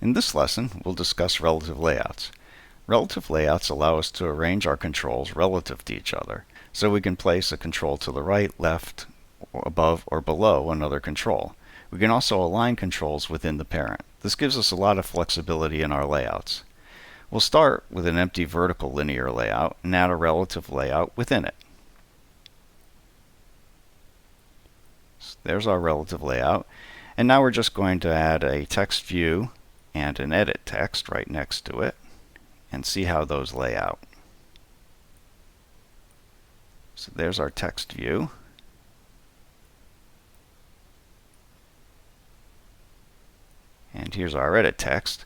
In this lesson, we'll discuss relative layouts. Relative layouts allow us to arrange our controls relative to each other, so we can place a control to the right, left, or above, or below another control. We can also align controls within the parent. This gives us a lot of flexibility in our layouts. We'll start with an empty vertical linear layout and add a relative layout within it. So there's our relative layout, and now we're just going to add a text view and an edit text right next to it and see how those lay out. So there's our text view. And here's our edit text.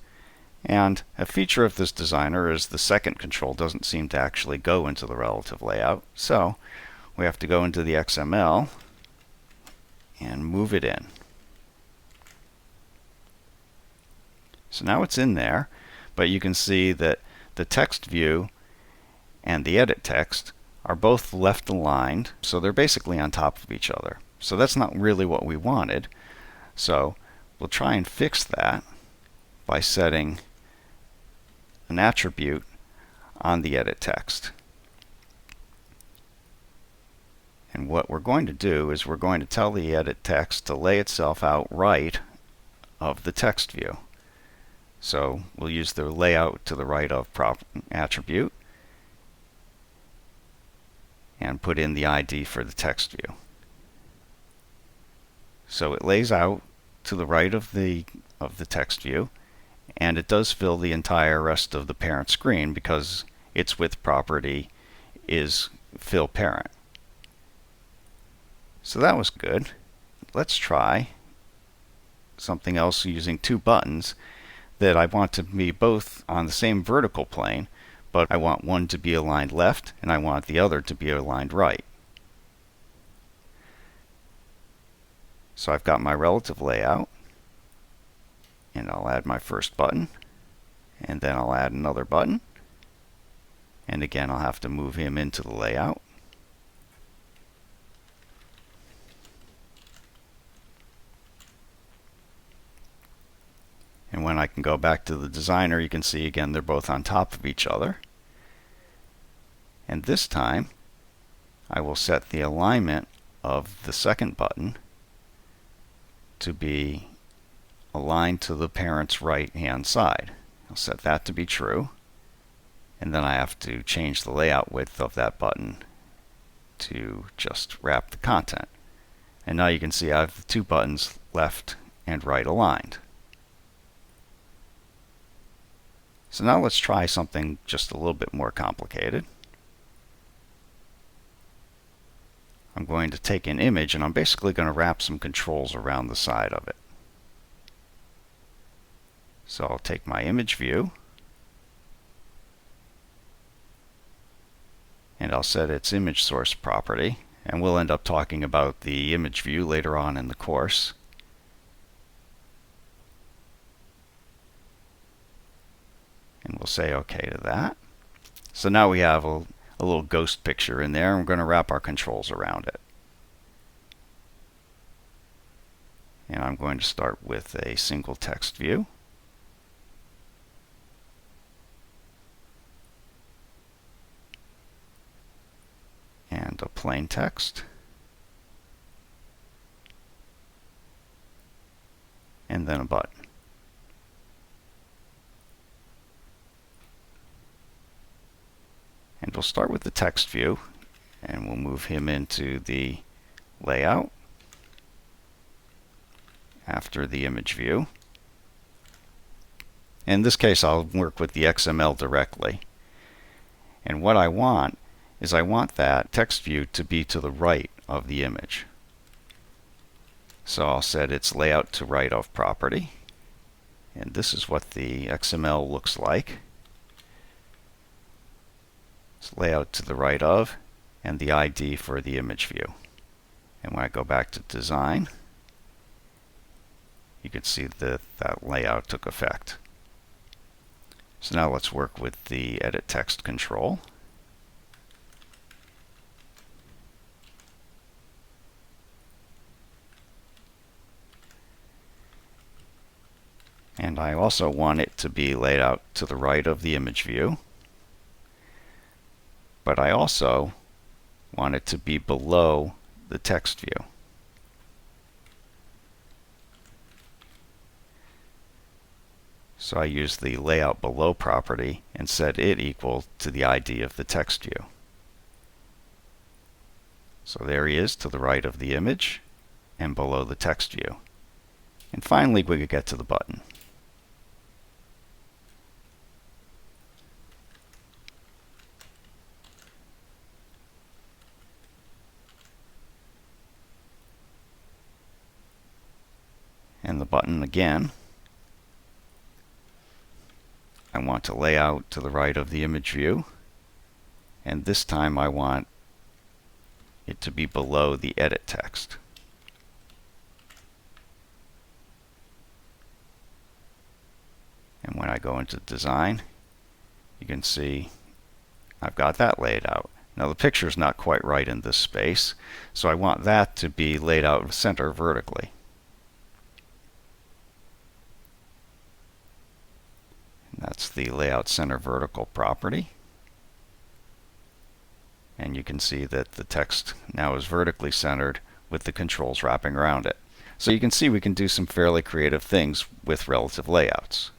And a feature of this designer is the second control doesn't seem to actually go into the relative layout. So we have to go into the XML and move it in. So now it's in there, but you can see that the text view and the edit text are both left aligned, so they're basically on top of each other. So that's not really what we wanted. So we'll try and fix that by setting an attribute on the edit text. And what we're going to do is we're going to tell the edit text to lay itself out right of the text view. So we'll use the layout to the right of attribute and put in the ID for the text view. So it lays out to the right of the text view, and it does fill the entire rest of the parent screen because its width property is fill parent. So that was good. Let's try something else using two buttons that I want to be both on the same vertical plane, but I want one to be aligned left and I want the other to be aligned right. So I've got my relative layout, and I'll add my first button, and then I'll add another button, and again I'll have to move him into the layout. And when I can go back to the designer, you can see again they're both on top of each other. And this time I will set the alignment of the second button to be aligned to the parent's right hand side. I'll set that to be true, and then I have to change the layout width of that button to just wrap the content. And now you can see I have the two buttons left and right aligned. So now let's try something just a little bit more complicated. I'm going to take an image and I'm basically going to wrap some controls around the side of it. So I'll take my image view and I'll set its image source property, and we'll end up talking about the image view later on in the course. And we'll say OK to that. So now we have a little ghost picture in there, and we're going to wrap our controls around it. And I'm going to start with a single text view. And a plain text. And then a button. And we'll start with the text view, and we'll move him into the layout after the image view. In this case, I'll work with the XML directly. And what I want is I want that text view to be to the right of the image. So I'll set its layout to right of property. And this is what the XML looks like. Layout to the right of, and the ID for the image view. And when I go back to design, you can see that that layout took effect. So now let's work with the edit text control. And I also want it to be laid out to the right of the image view, but I also want it to be below the text view. So I use the layout below property and set it equal to the ID of the text view. So there he is to the right of the image and below the text view. And finally, we could get to the button. And the button again, I want to lay out to the right of the image view, and this time I want it to be below the edit text. And when I go into design, you can see I've got that laid out. Now the picture is not quite right in this space, so I want that to be laid out center vertically. That's the layout center vertical property. And you can see that the text now is vertically centered with the controls wrapping around it. So you can see we can do some fairly creative things with relative layouts.